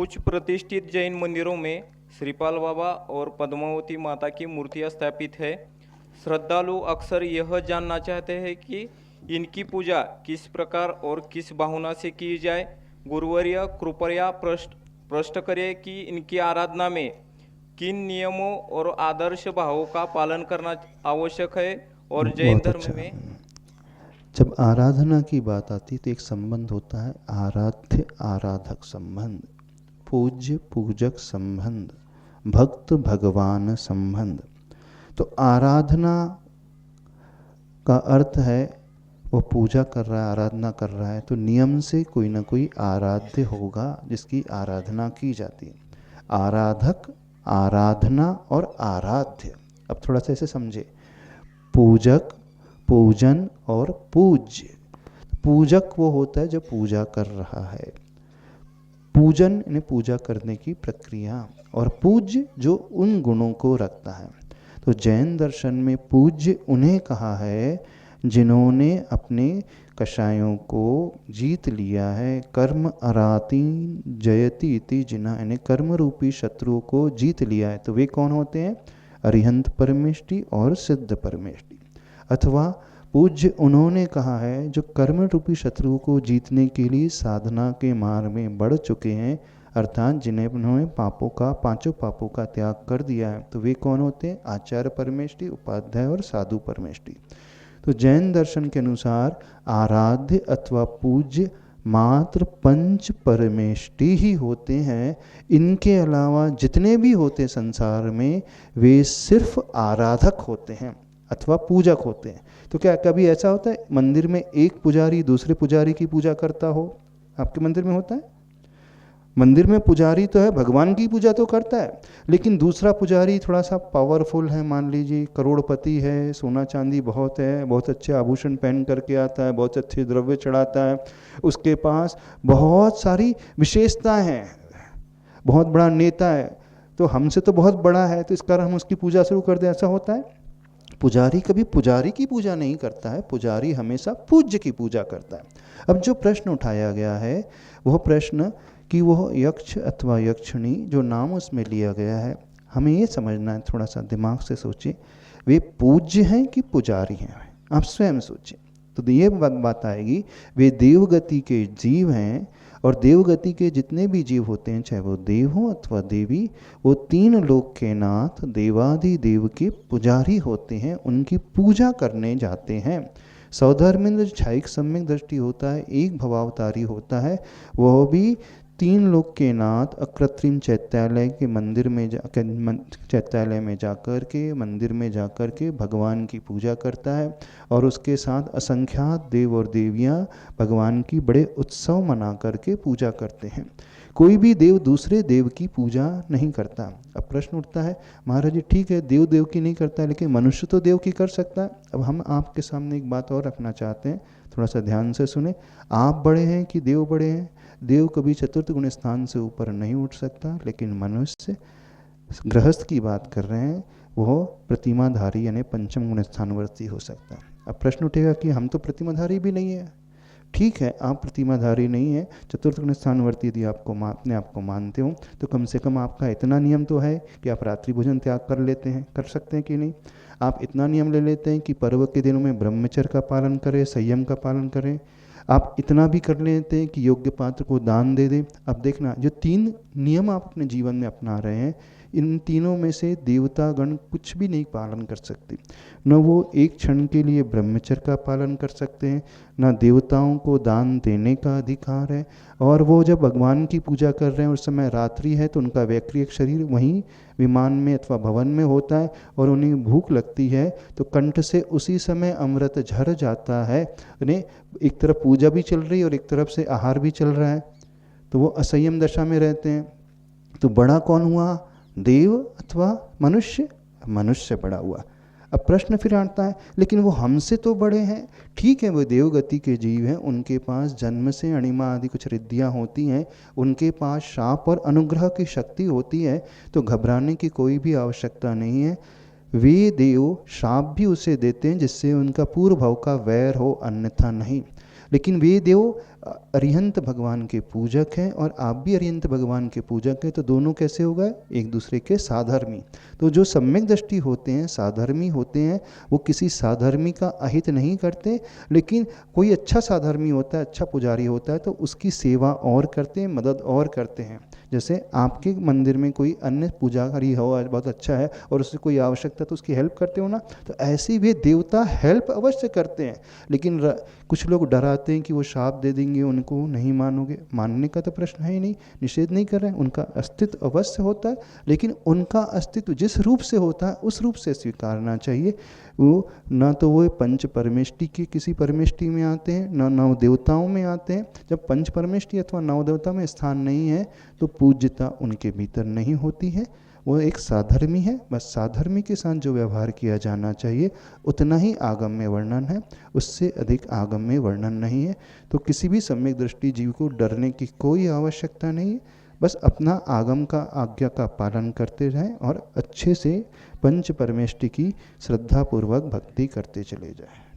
कुछ प्रतिष्ठित जैन मंदिरों में श्रीपाल बाबा और पद्मावती माता की मूर्तियां स्थापित है। श्रद्धालु अक्सर यह जानना चाहते हैं कि इनकी पूजा किस प्रकार और किस भावना से की जाए। गुरुवर्य कृपया प्रश्न करें कि इनकी आराधना में किन नियमों और आदर्श भावों का पालन करना आवश्यक है और जैन बहुत धर्म अच्छा। में जब आराधना की बात आती है तो एक संबंध होता है, आराध्य आराधक संबंध, पूज्य पूजक संबंध, भक्त भगवान संबंध। तो आराधना का अर्थ है वो पूजा कर रहा है, आराधना कर रहा है, तो नियम से कोई ना कोई आराध्य होगा जिसकी आराधना की जाती है। आराधक, आराधना और आराध्य। अब थोड़ा सा ऐसे समझे, पूजक, पूजन और पूज्य। पूजक वो होता है जो पूजा कर रहा है, पूजन यानी पूजा करने की प्रक्रिया, और पूज्य जो उन गुणों को रखता है। तो जैन दर्शन में पूज्य उन्हें कहा है जिन्होंने अपने कषायों को जीत लिया है। कर्म अराती जयति इति जिन्हा, यानी कर्म रूपी शत्रुओं को जीत लिया है। तो वे कौन होते हैं? अरिहंत परमेष्टि और सिद्ध परमेष्टि। अथवा पूज्य उन्होंने कहा है जो कर्म रूपी शत्रुओं को जीतने के लिए साधना के मार्ग में बढ़ चुके हैं, अर्थात जिन्हें उन्होंने पापों का, पांचों पापों का त्याग कर दिया है। तो वे कौन होते हैं? आचार्य परमेष्टि, उपाध्याय और साधु परमेष्टि। तो जैन दर्शन के अनुसार आराध्य अथवा पूज्य मात्र पंच परमेष्टि ही होते हैं। इनके अलावा जितने भी होते संसार में वे सिर्फ आराधक होते हैं अथवा पूजक होते हैं। तो क्या कभी ऐसा होता है मंदिर में एक पुजारी दूसरे पुजारी की पूजा करता हो? आपके मंदिर में होता है? मंदिर में पुजारी तो है, भगवान की पूजा तो करता है, लेकिन दूसरा पुजारी थोड़ा सा पावरफुल है, मान लीजिए करोड़पति है, सोना चांदी बहुत है, बहुत अच्छे आभूषण पहन करके आता है, बहुत अच्छे द्रव्य चढ़ाता है, उसके पास बहुत सारी विशेषताएं हैं, बहुत बड़ा नेता है, तो हमसे तो बहुत बड़ा है, तो इस कारण हम उसकी पूजा शुरू कर दें, ऐसा होता है? पुजारी कभी पुजारी की पूजा नहीं करता है, पुजारी हमेशा पूज्य की पूजा करता है। अब जो प्रश्न उठाया गया है वह प्रश्न कि वह यक्ष अथवा यक्षिणी जो नाम उसमें लिया गया है, हमें ये समझना है, थोड़ा सा दिमाग से सोचिए, वे पूज्य हैं कि पुजारी हैं? आप स्वयं सोचिए तो ये बात आएगी। वे देवगति के जीव हैं, और देवगति के जितने भी जीव होते हैं, चाहे वो देव हो अथवा देवी, वो तीन लोक के नाथ देवाधिदेव के पुजारी होते हैं, उनकी पूजा करने जाते हैं। सौधर्मेंद्र छायिक सम्यक दृष्टि होता है, एक भवावतारी होता है, वह भी तीन लोक के नाथ अकृत्रिम चैत्यालय के मंदिर में चैत्यालय में जाकर के, मंदिर में जाकर के भगवान की पूजा करता है, और उसके साथ असंख्यात देव और देवियां भगवान की बड़े उत्सव मना करके पूजा करते हैं। कोई भी देव दूसरे देव की पूजा नहीं करता। अब प्रश्न उठता है, महाराज जी ठीक है देव देव की नहीं करता, लेकिन मनुष्य तो देव की कर सकता है। अब हम आपके सामने एक बात और रखना चाहते हैं, थोड़ा सा ध्यान से सुने। आप बड़े हैं कि देव बड़े हैं? देव कभी चतुर्थ गुण स्थान से ऊपर नहीं उठ सकता, लेकिन मनुष्य, गृहस्थ की बात कर रहे हैं, वो प्रतिमाधारी यानी पंचम गुण स्थानवर्ती हो सकता है। अब प्रश्न उठेगा कि हम तो प्रतिमाधारी भी नहीं है। ठीक है, आप प्रतिमाधारी नहीं है, चतुर्थ गुण स्थानवर्ती यदि आपको अपने आप को मानते हो, तो कम से कम आपका इतना नियम तो है कि आप रात्रि भोजन त्याग कर लेते हैं, कर सकते हैं कि नहीं? आप इतना नियम ले लेते हैं कि पर्व के दिनों में ब्रह्मचर्य का पालन करें, संयम का पालन करें। आप इतना भी कर लेते हैं कि योग्य पात्र को दान दे दें। अब देखना, जो तीन नियम आप अपने जीवन में अपना रहे हैं, इन तीनों में से देवतागण कुछ भी नहीं पालन कर सकते। न वो एक क्षण के लिए ब्रह्मचर्य का पालन कर सकते हैं, न देवताओं को दान देने का अधिकार है, और वो जब भगवान की पूजा कर रहे हैं उस समय रात्रि है, तो उनका वैक्रियक शरीर वहीं विमान में अथवा भवन में होता है, और उन्हें भूख लगती है तो कंठ से उसी समय अमृत झर जाता है। उन्हें एक तरफ पूजा भी चल रही है और एक तरफ से आहार भी चल रहा है, तो वो असंयम दशा में रहते हैं। तो बड़ा कौन हुआ, देव अथवा मनुष्य? मनुष्य बड़ा हुआ। अब प्रश्न फिर आता है, लेकिन वो हमसे तो बड़े हैं। ठीक है, वो देवगति के जीव हैं, उनके पास जन्म से अणिमा आदि कुछ रिद्धियाँ होती हैं, उनके पास शाप और अनुग्रह की शक्ति होती है, तो घबराने की कोई भी आवश्यकता नहीं है। वे देव शाप भी उसे देते हैं जिससे उनका पूर्व भाव का वैर हो, अन्यथा नहीं। लेकिन वे देव अरिहंत भगवान के पूजक हैं और आप भी अरिहंत भगवान के पूजक हैं, तो दोनों कैसे हो गए? एक दूसरे के साधर्मी। तो जो सम्यक दृष्टि होते हैं, साधर्मी होते हैं, वो किसी साधर्मी का अहित नहीं करते, लेकिन कोई अच्छा साधर्मी होता है, अच्छा पुजारी होता है, तो उसकी सेवा और करते हैं, मदद और करते हैं। जैसे आपके मंदिर में कोई अन्य पूजारी हो, आज बहुत अच्छा है, और उससे कोई आवश्यकता तो उसकी हेल्प करते हो ना, तो ऐसे वे देवता हेल्प अवश्य करते हैं। लेकिन कुछ लोग डराते हैं कि वो शाप दे देंगे, उनको नहीं मानोगे। मानने का तो प्रश्न है ही नहीं, निषेध नहीं कर रहे हैं, उनका अस्तित्व अवश्य होता है, लेकिन उनका अस्तित्व जिस रूप से होता है उस रूप से स्वीकारना चाहिए। वो न तो वो पंच परमेष्टि के किसी परमेष्टि में आते हैं, न नव देवताओं में आते हैं। जब पंच परमेष्टि अथवा नव देवता में स्थान नहीं है तो पूज्यता उनके भीतर नहीं होती है। वो एक साधर्मी है, बस साधर्मी के साथ जो व्यवहार किया जाना चाहिए उतना ही आगम में वर्णन है, उससे अधिक आगम में वर्णन नहीं है। तो किसी भी सम्यक दृष्टि जीव को डरने की कोई आवश्यकता नहीं है, बस अपना आगम का आज्ञा का पालन करते रहें और अच्छे से पंच परमेष्टि की श्रद्धापूर्वक भक्ति करते चले जाएं।